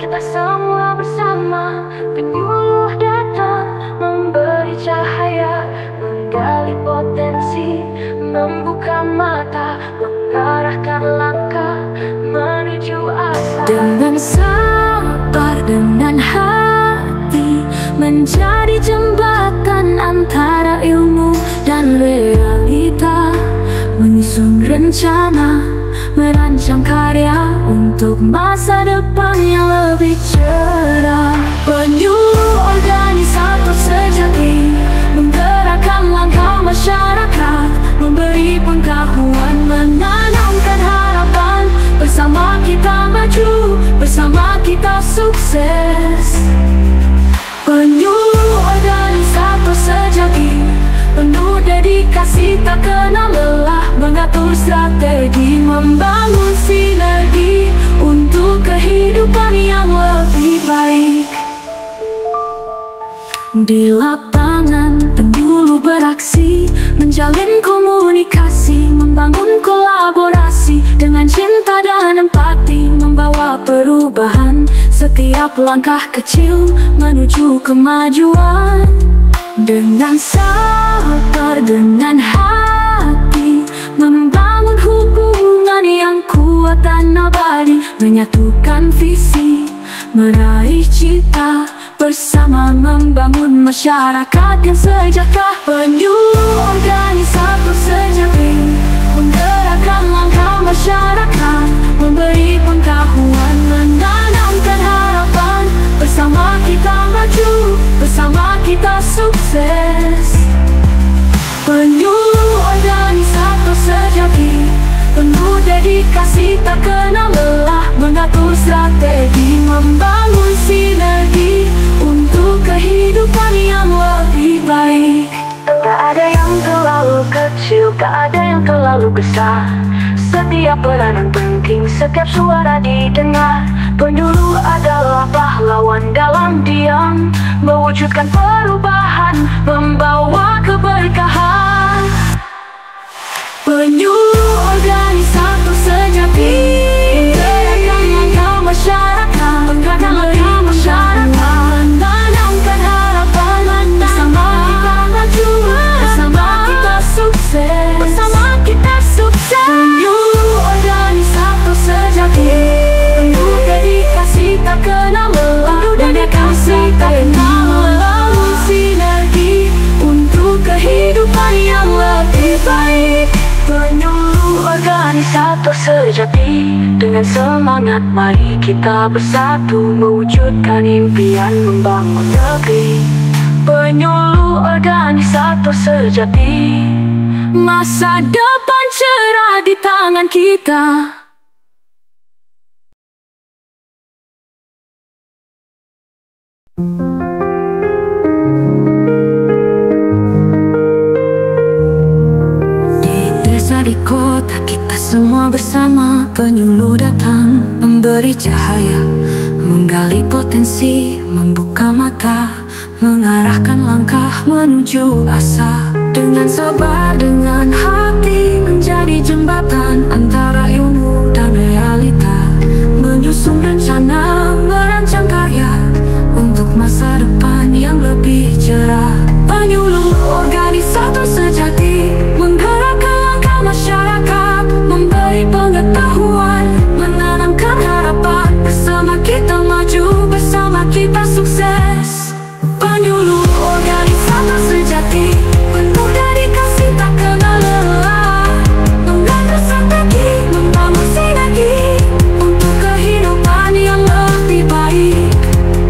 kita semua bersama. Penyuluh datang memberi cahaya, menggali potensi, membuka mata, mengarahkan langkah menuju asa. Dengan sabar, dengan hati, menjadi jembatan antara ilmu dan realita. Menyusun rencana, merancang karya untuk masa depan yang lebih cerah. Penyuluh organisator sejati, menggerakkan langkah masyarakat, memberi pengetahuan, menanamkan harapan. Bersama kita maju, bersama kita sukses. Penyuluh organisator sejati, penuh dedikasi, tak kenal lelah, mengatur strategi, membangun sinergi untuk kehidupan yang lebih baik. Di lapangan, penyuluh beraksi, menjalin komunikasi, membangun kolaborasi, dengan cinta dan empati, membawa perubahan. Setiap langkah kecil menuju kemajuan. Dengan sabar, dengan hati, membangun hubungan yang kuat dan abadi, menyatukan visi, meraih cita, bersama membangun masyarakat yang sejahtera. Penyuluh organisator sejati, menggerakkan langkah masyarakat, memberi pengetahuan, menanamkan harapan. Bersama kita maju, bersama kita sukses. Penyuluh organisator sejati, penuh dedikasi, tak kenal lelah, mengatur strategi, membangun sinergi untuk kehidupan yang lebih baik. Tak ada yang terlalu kecil, tak ada yang terlalu besar. Setiap peranan penting, setiap suara didengar. Penyuluh adalah pahlawan dalam diam, mewujudkan perubahan, membawa keberkahan. Penyuluh organisator sejati, menggerakkan langkah masyarakat, menggerakkan langkah masyarakat, menanamkan harapan. Bersama kita maju, bersama kita sukses, bersama kita sukses. Penyuluh organisator sejati, penuh dedikasi, tak kenal lelah, penuh dedikasi, tak kenal lelah, sinergi untuk kehidupan yang lebih baik. Penyuluh organisator sejati, dengan semangat mari kita bersatu, mewujudkan impian, membangun negeri. Penyuluh organisator sejati, masa depan cerah di tangan kita. Di kota kita semua bersama, penyuluh datang memberi cahaya, menggali potensi, membuka mata, mengarahkan langkah menuju asa. Dengan sabar, dengan hati, menjadi jembatan antara ilmu dan realita. Menyusun rencana, merancang karya untuk masa depan yang lebih cerah. Penyuluh organisator sejati, menggerakkan langkah masyarakat, memberi pengetahuan, menanamkan harapan. Bersama kita maju, bersama kita sukses. Penyuluh organisator sejati, penuh dedikasi, tak kenal lelah, mengatur strategi, membangun sinergi untuk kehidupan yang lebih baik.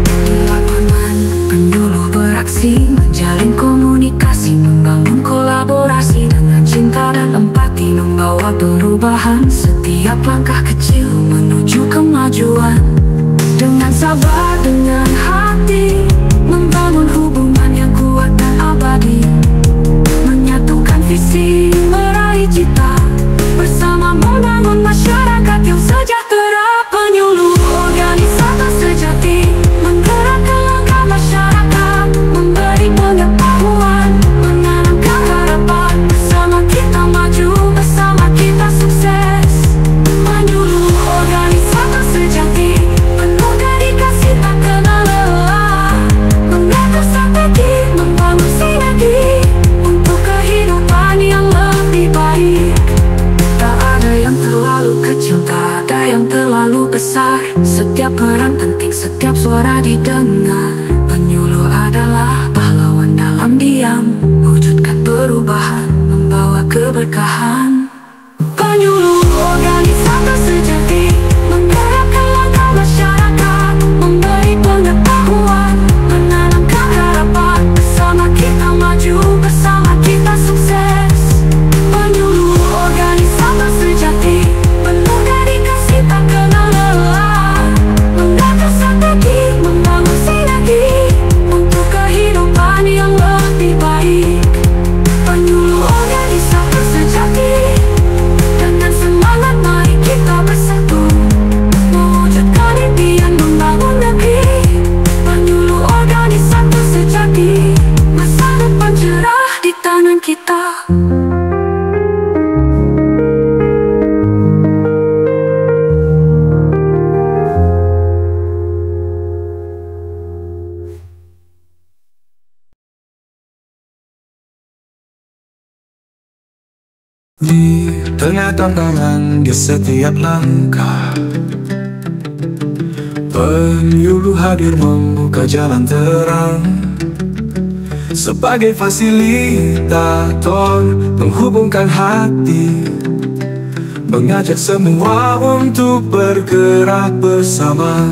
Di lapangan, penyuluh beraksi, menjalin komunikasi, membangun kolaborasi, dengan cinta dan empati, membawa perubahan. Setiap langkah kecil menuju kemajuan. Dengan sabar, dengan hati, membangun hubungan yang kuat dan abadi, menyatukan visi, meraih cita, bersama membangun masyarakat yang sejahtera. Penyuluh organisator sejati, menggerakkan langkah masyarakat, memberi pengetahuan, menanamkan harapan. Bersama kita maju, bersama kita sukses. Penyuluh organisator sejati, penuh dedikasi, suara didengar. Penyuluh adalah pahlawan dalam diam, wujudkan perubahan, membawa keberkahan. Penyuluh organisasi sejati, menggerakkan langkah masyarakat, memberi pengetahuan, menanamkan harapan. Bersama kita maju, bersama kita sukses. Penyuluh organisasi sejati, penuh dedikasi tak kenal lelah, mengatur strategi, membangun sinergi untuk kehidupan yang lebih baik. Penyuluh organisasi sejati, dengan semangat mari kita bersatu, mewujudkan impian membangun negeri. Penyuluh organisasi sejati, masa depan cerah di tangan kita. Di tengah tantangan di setiap langkah, penyuluh hadir membuka jalan terang. Sebagai fasilitator, menghubungkan hati, mengajak semua untuk bergerak bersama.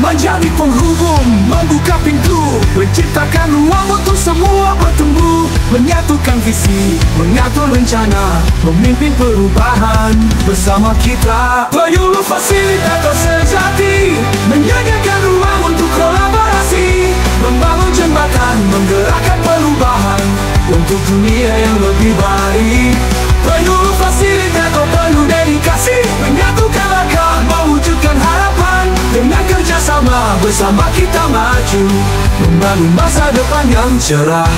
Menjadi penghubung, membuka pintu, menciptakan ruang untuk semua bertumbuh. Menyatukan visi, mengatur rencana, memimpin perubahan bersama kita. Penyuluh fasilitator sejati, menyediakan ruang untuk kolaborasi, membangun jembatan, menggerakkan perubahan untuk dunia yang lebih baik. Penyuluh fasilitator penuh dedikasi, menyatukan langkah, mewujudkan harapan. Dengan kerjasama, bersama kita maju, membangun masa depan yang cerah.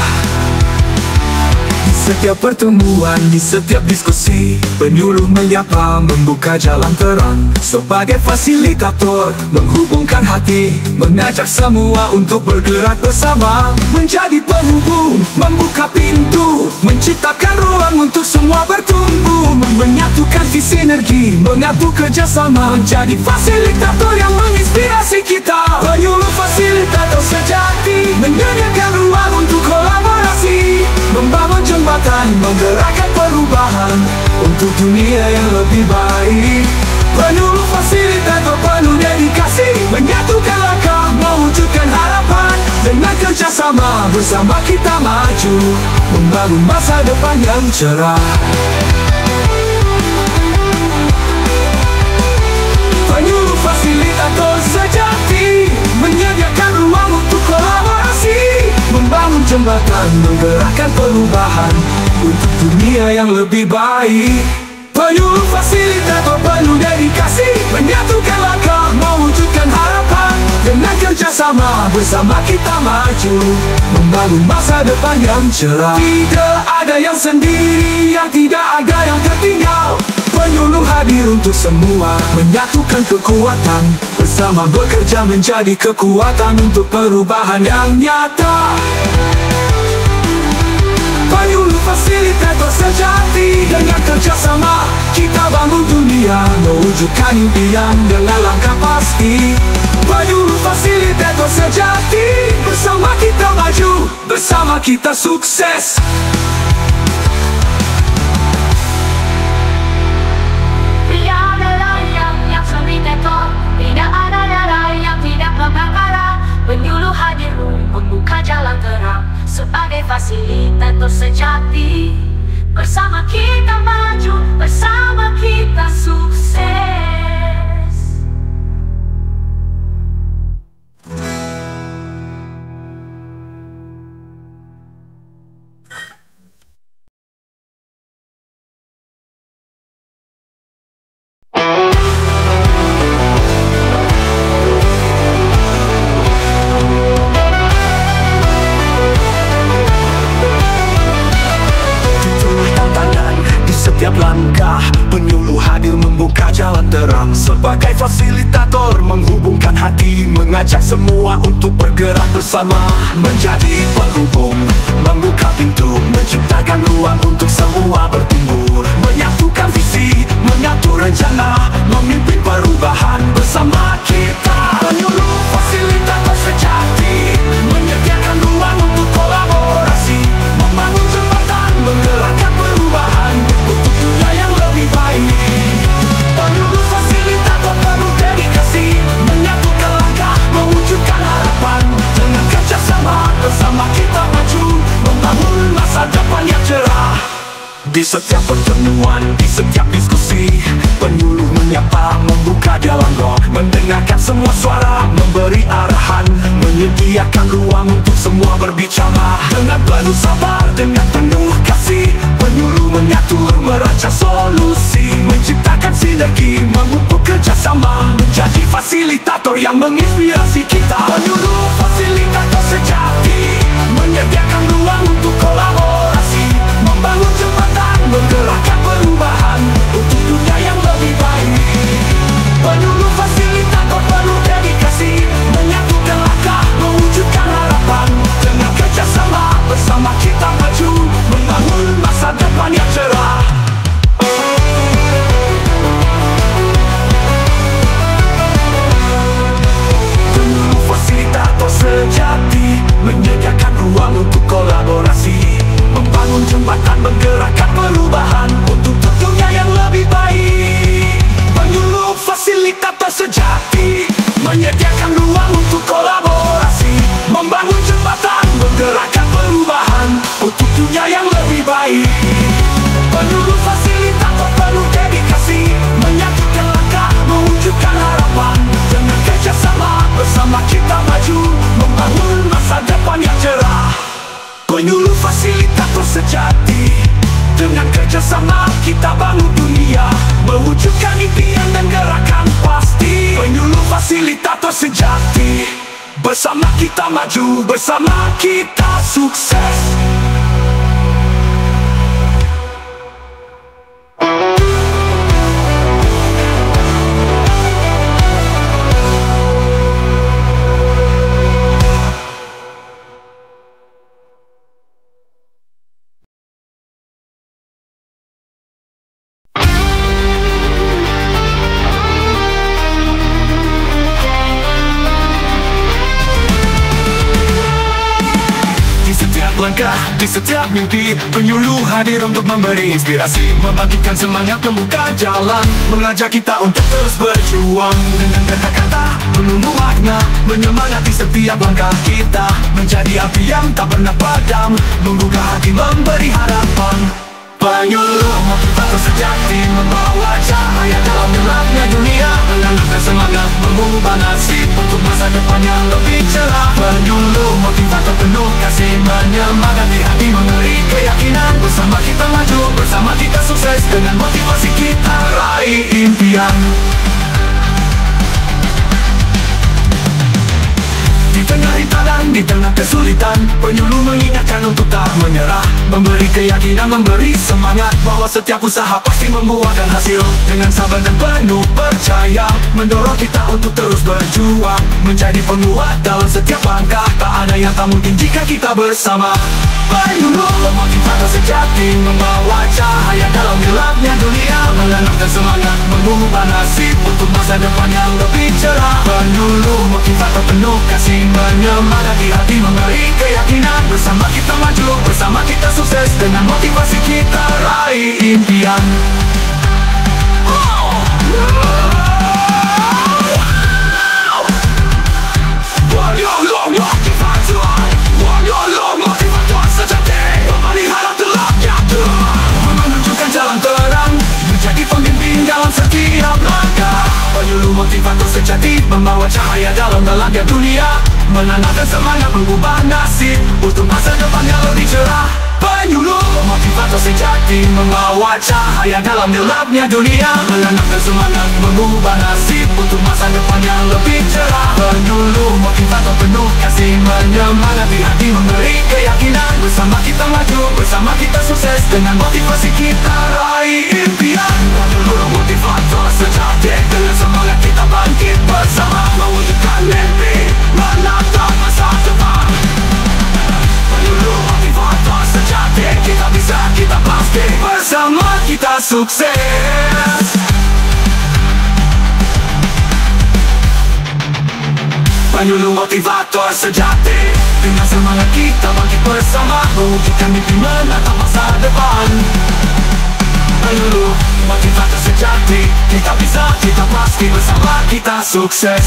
Di setiap pertemuan, di setiap diskusi, penyuluh menyapa, membuka jalan terang. Sebagai fasilitator, menghubungkan hati, mengajak semua untuk bergerak bersama. Menjadi penghubung, membuka pintu, menciptakan ruang untuk semua bertumbuh. Menyatukan visi sinergi, mengatur kerjasama, menjadi fasilitator yang menginspirasi kita. Penyuluh fasilitator sejati, menyediakan ruang untuk kolaborasi, membangun jembatan, menggerakkan perubahan untuk dunia yang lebih baik. Penyuluh fasilitator penuh dedikasi, menyatukan langkah, mewujudkan harapan. Dengan kerjasama, bersama kita maju, membangun masa depan yang cerah. Penyuluh fasilitator sejati, menyediakan ruang untuk kolaborasi, membangun jembatan, menggerakkan perubahan untuk dunia yang lebih baik. Penyuluh fasilitator penuh dedikasi, menyatukan langkah, mewujudkan harapan. Dengan kerjasama, bersama kita maju, membangun masa depan yang cerah. Tidak ada yang sendiri, yang tidak ada yang tertinggal. Penyuluh hadir untuk semua, menyatukan kekuatan, bersama bekerja menjadi kekuatan untuk perubahan yang nyata. Penyuluh fasilitator sejati, dengan kerjasama kita bangun dunia, mewujudkan impian dengan langkah pasti. Penyuluh fasilitator sejati, bersama kita maju, bersama kita sukses. Tidak ada darah yang tidak kebakaran. Penyuluh hadir membuka jalan terang. Sebagai fasilitator sejati, bersama kita maju, bersama kita sukses. Setiap langkah, penyuluh hadir membuka jalan terang. Sebagai fasilitator, menghubungkan hati, mengajak semua untuk bergerak bersama. Menjadi penghubung, membuka pintu, menciptakan ruang untuk semua bertumbuh. Menyatukan visi, mengatur rencana, memimpin perubahan bersama kita. Di setiap pertemuan, di setiap diskusi, penyuluh menyapa, membuka dialog, mendengarkan semua suara, memberi arahan, menyediakan ruang untuk semua berbicara. Dengan penuh sabar, dengan penuh kasih, penyuluh mengatur, merancang solusi, menciptakan sinergi, memupuk kerjasama, menjadi fasilitator yang menginspirasi kita. Penyuluh fasilitator sejati, menyediakan ruang untuk kolaborasi, membangun jembatan, menggerakkan perubahan untuk dunia yang lebih baik. Penyuluh fasilitator penuh dedikasi, menyatukan langkah, mewujudkan harapan. Dengan kerjasama, bersama kita maju, membangun masa depan yang cerah. Penyuluh fasilitator sejati, menyediakan ruang untuk kolaborasi, membangun jembatan, menggerakkan perubahan untuk dunia yang lebih baik. Penyuluh fasilitator sejati, menyediakan ruang untuk kolaborasi, membangun jembatan, menggerakkan perubahan untuk dunia yang lebih baik. Penyuluh fasilitator penuh dedikasi, menyatukan langkah, mewujudkan harapan. Dengan kerjasama, bersama kita maju, membangun masa depan yang cerah. Penyuluh fasilitator sejati, dengan kerjasama kita bangun dunia, mewujudkan impian dan gerakan pasti. Penyuluh fasilitator sejati, bersama kita maju, bersama kita sukses. Langkah di setiap mimpi, penyuluh hadir untuk memberi inspirasi, membangkitkan semangat, membuka jalan, mengajak kita untuk terus berjuang. Dengan kata-kata penuh makna, menyemangati setiap langkah kita, menjadi api yang tak pernah padam, membuka hati, memberi harapan. Penyuluh motivator sejati, membawa cahaya dalam gelapnya dunia, menanamkan semangat, mengubah nasib untuk masa depan yang lebih cerah. Penyuluh motivator penuh kasih, menyemangati hati, memberi keyakinan. Bersama kita maju, bersama kita sukses, dengan motivasi kita raih impian. Di tengah rintangan, di tengah kesulitan, penyuluh mengingatkan untuk tak menyerah, memberi keyakinan, memberi semangat, bahwa setiap usaha pasti membuahkan hasil. Dengan sabar dan penuh percaya, mendorong kita untuk terus berjuang, menjadi penguat dalam setiap langkah. Tak ada yang tak mungkin jika kita bersama. Penyuluh motivator sejati, membawa cahaya dalam gelapnya dunia, menanamkan semangat, mengubah nasib untuk masa depan yang lebih cerah. Penyuluh motivator penuh kasih, menyemangati hati, memberi keyakinan. Bersama kita maju, bersama kita sukses, dengan motivasi kita raih impian. Motivator sejati, memelihara gelapnya dunia, menunjukkan jalan terang, menjadi pemimpin dalam setiap langkah. Penyuluh motivator sejati, membawa cahaya dalam gelapnya dunia, menanamkan semangat, mengubah nasib untuk masa depan yang lebih cerah. Penyuluh motivator sejati, membawa cahaya dalam gelapnya dunia, menanamkan semangat, mengubah nasib untuk masa depan yang lebih cerah. Penyuluh motivator penuh kasih, menyemangati hati, memberi keyakinan. Bersama kita maju, bersama kita sukses, dengan motivasi kita raih impian. Penyuluh motivator sejati, dengan semangat kita bangkit bersama, mewujudkan mimpi, menatap masa depan. Penyuluh motivator sejati, kita bisa, kita pasti, bersama kita sukses. Penyuluh motivator sejati, dengan semangat kita bangkit bersama, mewujudkan mimpi, menatap masa depan. Penyuluh motivator sejati, kita bisa, kita pasti, bersama kita sukses.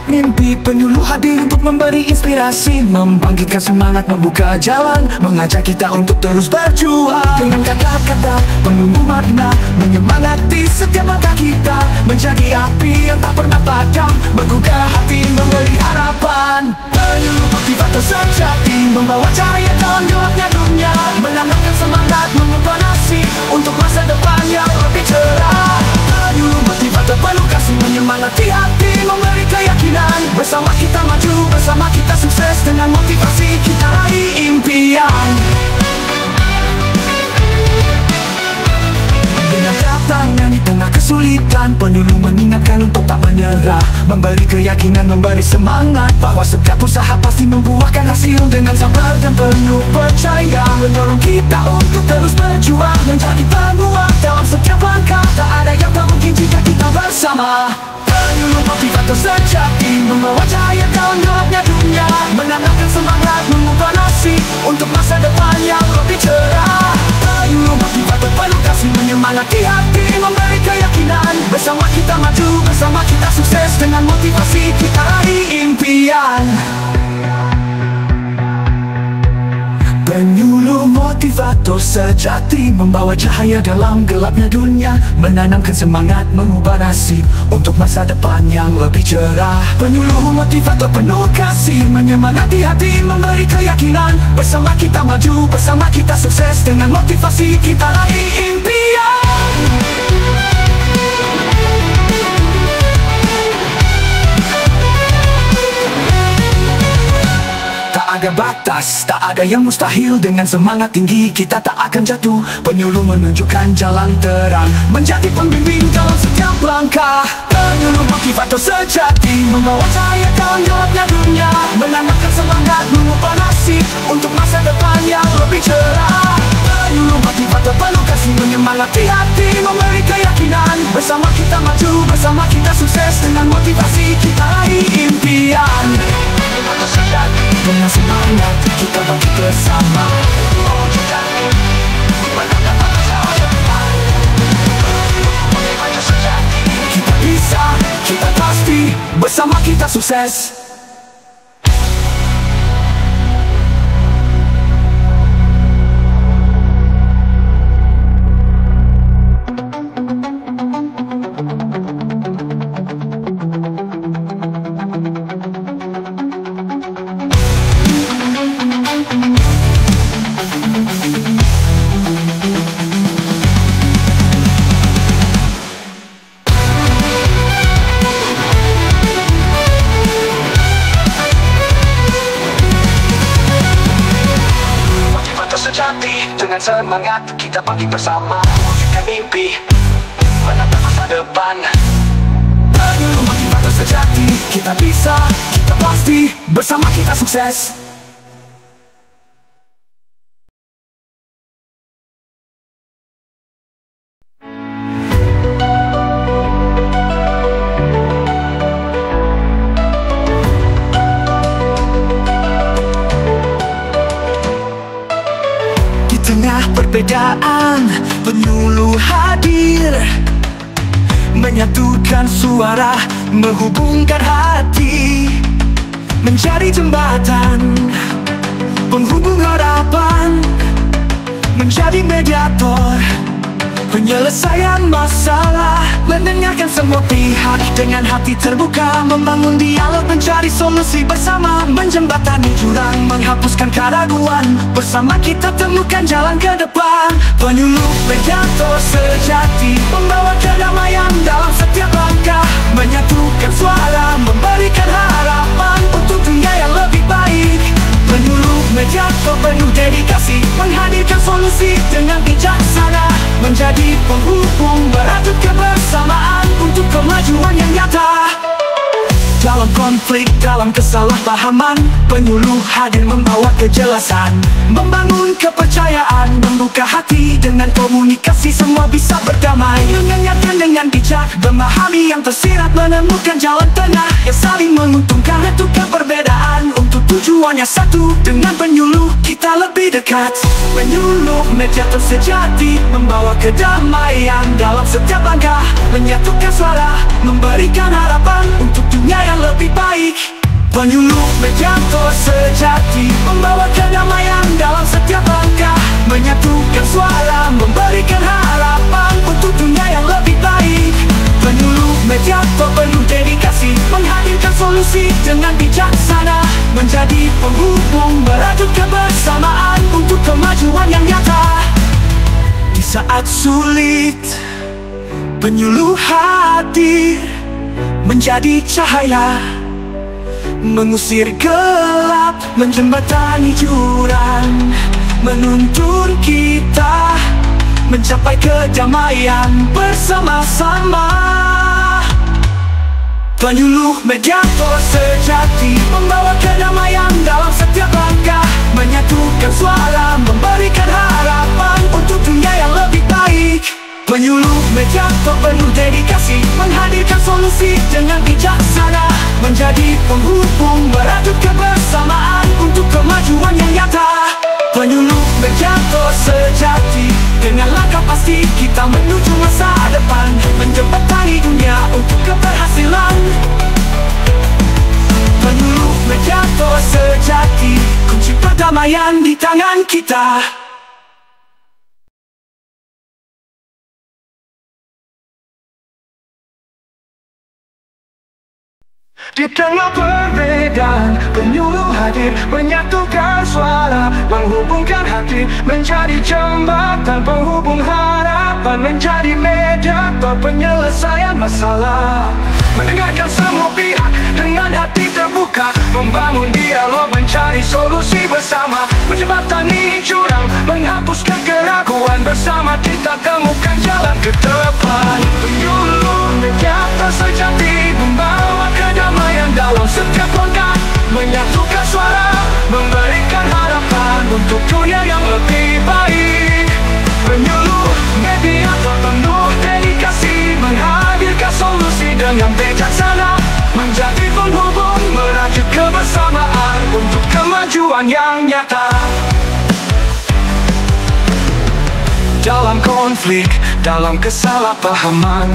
mimpi. Penyuluh hadir untuk memberi inspirasi, membangkitkan semangat, membuka jalan, mengajak kita untuk terus berjuang. Dengan kata-kata penuh makna, menyemangati setiap langkah kita, menjadi api yang tak pernah padam, menggugah hati, memberi harapan. Penyuluh motivator sejati, membawa cahaya dalam gelapnya dunia, menanamkan semangat, mengubah nasib untuk masa depan yang lebih cerah. Penyuluh motivator penuh kasih, menyemangati hati, memberi keyakinan. Bersama kita maju, bersama kita sukses, dengan motivasi kita raih impian. Dengan tantangan di tengah kesulitan, penyuluh mengingatkan untuk tak menyerah, memberi keyakinan, memberi semangat, bahwa setiap usaha pasti membuahkan hasil. Dengan sabar dan penuh percaya, mendorong kita untuk terus berjuang, menjadi penguat dalam setiap langkah. Tak ada yang tak mungkin jika kita bersama. Penyuluh motivator sejati, membawa cahaya dalam gelapnya dunia, menanamkan semangat, mengubah nasib untuk masa depan yang lebih cerah. Penyuluh motivator penuh kasih, menyemangati hati, memberi keyakinan. Bersama kita maju, bersama kita sukses, dengan motivasi kita raih impian. Penyuluh motivator sejati, membawa cahaya dalam gelapnya dunia, menanamkan semangat, mengubah nasib untuk masa depan yang lebih cerah. Penyuluh motivator penuh kasih, menyemangati hati, memberi keyakinan. Bersama kita maju, bersama kita sukses, dengan motivasi kita raih impian. Tak ada batas, tak ada yang mustahil. Dengan semangat tinggi kita tak akan jatuh. Penyuluh menunjukkan jalan terang, menjadi pembimbing dalam setiap langkah. Penyuluh motivator sejati, membawa cahaya dalam gelapnya dunia, menanamkan semangat, mengubah nasib untuk masa depan yang lebih cerah. Penyuluh motivator penuh kasih, menyemangati hati, memberi keyakinan. Bersama kita maju, bersama kita sukses, dengan motivasi kita raih impian. Dengan semangat kita bangkit bersama. Kita bisa, kita pasti, bersama kita sukses. Dengan semangat kita bangkit bersama, wujudkan mimpi, menatap masa depan. Penyuluh motivator sejati, kita bisa, kita pasti, bersama kita sukses. Tengah perbedaan, penyuluh hadir, menyatukan suara, menghubungkan hati, menjadi jembatan, penghubung harapan, menjadi mediator, penyelesaian masalah, mendengarkan semua pihak dengan hati terbuka, membangun dialog, mencari solusi bersama, menjembatani jurang, menghapuskan keraguan, bersama kita temukan jalan ke depan. Penyuluh mediator sejati, membawa kedamaian dalam setiap langkah, menyatukan suara, memberikan harapan untuk dunia yang lebih baik. Penyuluh mediator penuh dedikasi, menghadirkan solusi dengan bijaksana, menjadi penghubung, beradab kebersamaan untuk kemajuan yang nyata. Dalam konflik, dalam kesalahpahaman, penyuluh hadir membawa kejelasan, membangun kepercayaan, membuka hati dengan komunikasi, semua bisa berdamai, mengingatkan dengan bijak, memahami yang tersirat, menemukan jalan tengah yang saling menguntungkan, menentukan perbedaan untuk tujuannya satu. Dengan penyuluh kita lebih dekat. Penyuluh mediator sejati, membawa kedamaian dalam setiap langkah, menyatukan suara, memberikan harapan untuk dunia yang lebih baik. Penyuluh mediator sejati, membawa kedamaian dalam setiap langkah, menyatukan suara, memberikan harapan untuk dunia yang lebih baik. Penyuluh mediator penuh dedikasi, menghadirkan solusi dengan bijaksana, menjadi penghubung, merajut kebersamaan untuk kemajuan yang nyata. Di saat sulit, penyuluh hadir, menjadi cahaya, mengusir gelap, menjembatani jurang, menuntun kita mencapai kedamaian bersama-sama. Penyuluh mediator sejati, membawa kedamaian dalam setiap langkah, menyatukan suara, memberikan harapan untuk dunia yang lebih baik. Penyuluh mediator penuh dedikasi, menghadirkan solusi dengan bijaksana, menjadi penghubung, merajut kebersamaan untuk kemajuan yang nyata. Penyuluh mediator sejati, dengan langkah pasti kita menuju masa depan, menjembatani dunia untuk keberhasilan. Penyuluh mediator sejati, kunci perdamaian di tangan kita. Di tengah perbedaan, penyuluh hadir, menyatukan suara, menghubungkan hati, menjadi jembatan penghubung harapan, menjadi mediator penyelesaian masalah, mendengarkan semua pihak dengan hati terbuka, membangun dialog, mencari solusi bersama, menjembatani jurang, menghapuskan keraguan, bersama kita temukan jalan ke depan. Penyuluh mediator sejati, membawa kedamaian dalam setiap langkah, menyatukan suara, memberikan harapan untuk dunia yang lebih baik. Penyuluh mediator penuh dedikasi, menghadirkan solusi dengan bijaksana, menjadi penghubung, merajut kebersamaan untuk kemajuan yang nyata. Dalam konflik, dalam kesalahpahaman,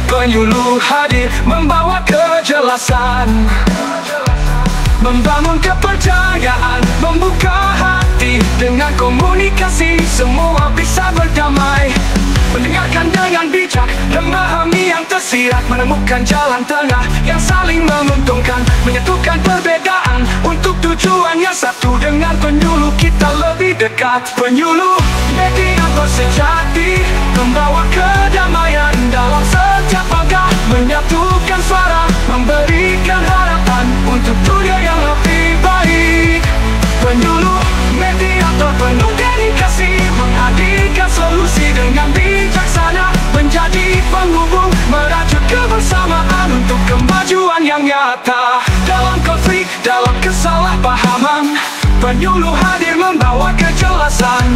penyuluh hadir, membawa kejelasan, membangun kepercayaan, membuka hati. Dengan komunikasi semua bisa berdamai, mendengarkan dengan bijak, memahami yang tersirat, menemukan jalan tengah yang saling menguntungkan, menyatukan perbedaan untuk tujuan yang satu. Dengan penyuluh kita lebih dekat. Penyuluh mediator sejati, membawa kedamaian dalam setiap langkah, menyatukan suara, memberikan harapan untuk dunia yang lebih baik. Penyuluh mediator penuh dedikasi, menghadirkan solusi dengan bijaksana, menjadi penghubung, merajut kebersamaan untuk kemajuan yang nyata. Dalam konflik, dalam kesalahpahaman, penyuluh hadir, membawa kejelasan,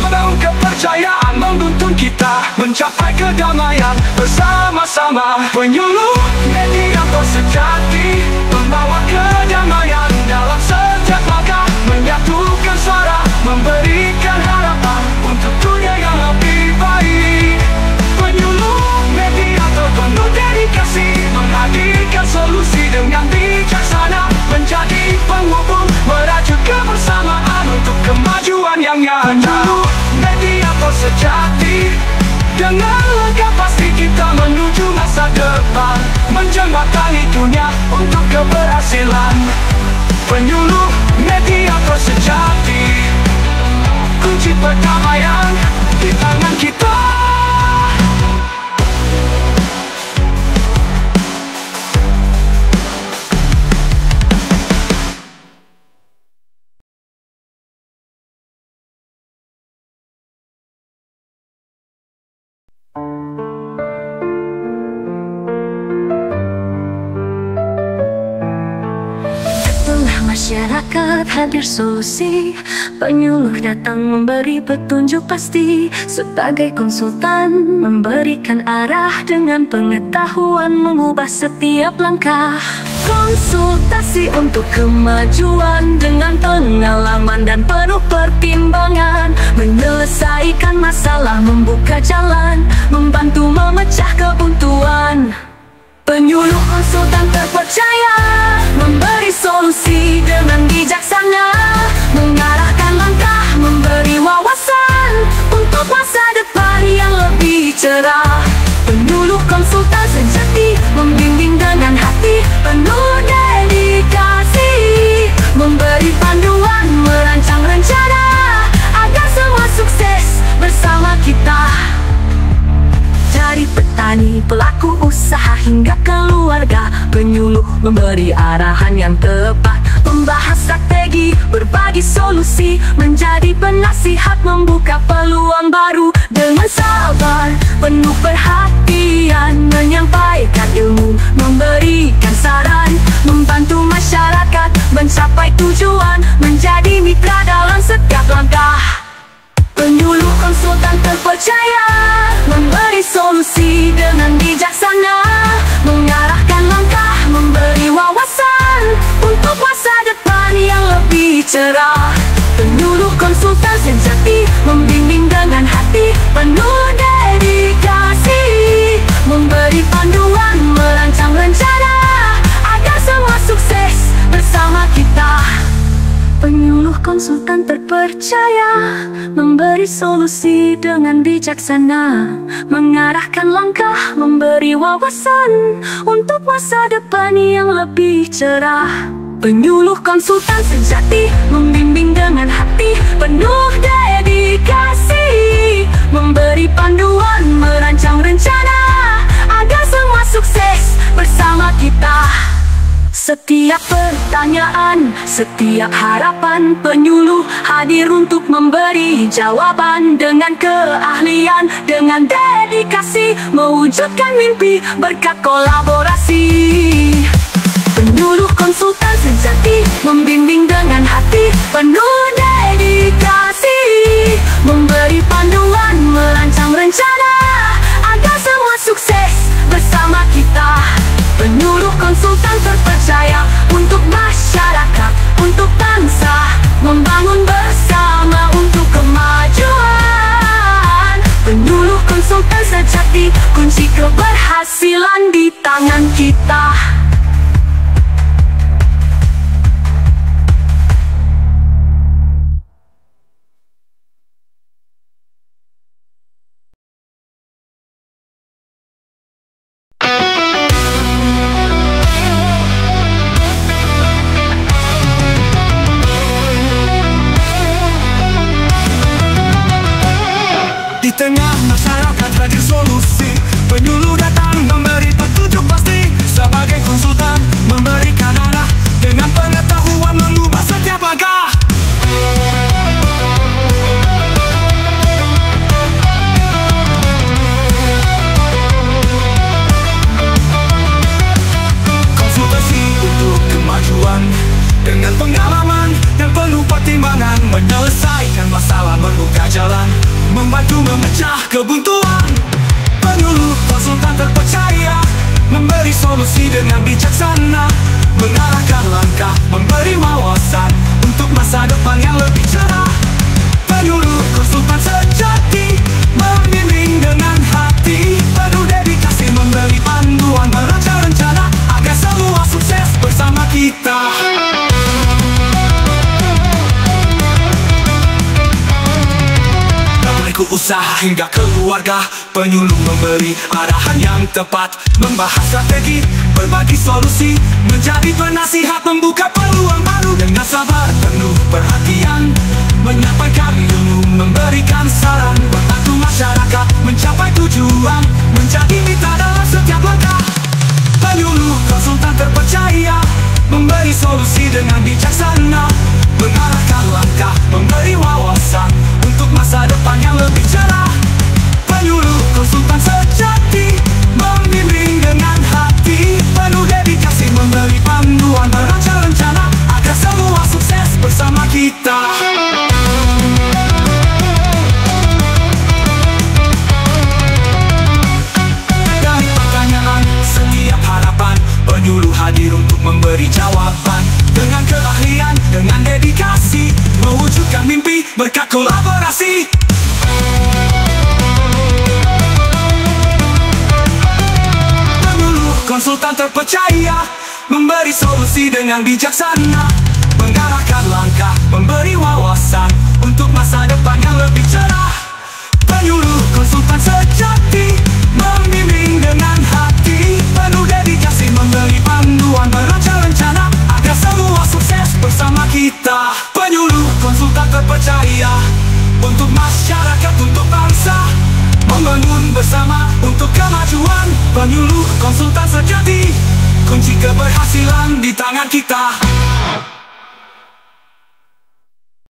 membangun kepercayaan, menuntun kita mencapai kedamaian bersama-sama. Penyuluh mediator sejati, membawa kedamaian dalam setiap langkah, menyatukan suara, memberikan harapan untuk dunia yang lebih baik. Penyuluh mediator penuh dedikasi, menghadirkan solusi dengan bijaksana, menjadi penghubung, merajut kebersamaan untuk kemajuan yang nyata. Penyuluh mediator sejati, dengan langkah pasti kita menuju masa depan, menjembatani dunia untuk keberhasilan. Penyuluh mediator sejati, kunci perdamaian di tangan kita. Masyarakat hadir solusi, penyuluh datang memberi petunjuk pasti. Sebagai konsultan memberikan arah, dengan pengetahuan mengubah setiap langkah. Konsultasi untuk kemajuan dengan pengalaman dan penuh pertimbangan, menyelesaikan masalah, membuka jalan, membantu memecah kebuntuan. Penyuluh konsultan terpercaya, memberi solusi dengan bijaksana, mengarahkan langkah, memberi wawasan untuk masa depan yang lebih cerah. Penyuluh konsultan sejati, membimbing dengan hati penuh dedikasi, memberi panduan, merancang rencana agar semua sukses bersama kita. Dari petani, pelaku usaha hingga keluarga, penyuluh memberi arahan yang tepat, membahas strategi, berbagi solusi, menjadi penasihat, membuka peluang baru. Dengan sabar, penuh perhatian, menyampaikan ilmu, memberikan saran, membantu masyarakat mencapai tujuan, menjadi mitra dalam setiap langkah. Penyuluh konsultan terpercaya, memberi solusi dengan bijaksana, mengarahkan langkah, memberi wawasan untuk masa depan yang lebih cerah. Penyuluh konsultan sejati, membimbing dengan hati penuh dedikasi, memberi panduan, merancang rencana agar semua sukses bersama kita. Penyuluh konsultan terpercaya, memberi solusi dengan bijaksana, mengarahkan langkah, memberi wawasan untuk masa depan yang lebih cerah. Penyuluh konsultan sejati, membimbing dengan hati penuh dedikasi, memberi panduan, merancang rencana agar semua sukses bersama kita. Setiap pertanyaan, setiap harapan, penyuluh hadir untuk memberi jawaban dengan keahlian, dengan dedikasi, mewujudkan mimpi berkat kolaborasi. Penyuluh konsultan sejati, membimbing dengan hati penuh dedikasi, memberi panduan, merancang rencana agar semua sukses bersama kita. Penyuluh konsultan terpercaya untuk masyarakat, untuk bangsa, membangun bersama untuk kemajuan. Penyuluh konsultan sejati, kunci keberhasilan di tangan kita. Di tengah masyarakat hadir solusi, penyuluh datang memberi petunjuk pasti. Sebagai konsultan, memberikan arah, dengan pengetahuan mengubah setiap langkah. Konsultasi untuk kemajuan, dengan pengalaman yang penuh pertimbangan, menyelesaikan masalah, membuka jalan, membantu memecah kebuntuan. Penyuluh konsultan terpercaya, memberi solusi dengan bijaksana, mengarahkan langkah, memberi wawasan untuk masa depan yang lebih cerah. Penyuluh konsultan sejati, membimbing dengan hati penuh dedikasi, memberi panduan, merancang rencana agar semua sukses bersama kita. Usaha hingga keluarga, penyuluh memberi arahan yang tepat, membahas strategi, berbagi solusi, menjadi penasihat, membuka peluang baru. Dengan sabar, penuh perhatian, menyampaikan ilmu, memberikan saran, membantu masyarakat mencapai tujuan, menjadi mitra dalam setiap langkah. Penyuluh konsultan terpercaya, memberi solusi dengan bijaksana, mengarahkan langkah, memberi wawasan untuk masa depan yang lebih cerah. Penyuluh konsultan sejati, membimbing dengan hati penuh dedikasi, memberi panduan, merancang rencana agar semua sukses bersama kita. Dari pertanyaan, setiap harapan, penyuluh hadir untuk memberi berkat kolaborasi. Penyuluh konsultan terpercaya, memberi solusi dengan bijaksana, mengarahkan langkah, memberi wawasan untuk masa depan yang lebih cerah. Penyuluh konsultan sejati, membimbing dengan hati penuh dedikasi, memberi panduan merancang rencana agar semua sukses bersama kita. Penyuluh konsultan terpercaya untuk masyarakat, untuk bangsa, membangun bersama untuk kemajuan. Penyuluh konsultan sejati, kunci keberhasilan di tangan kita.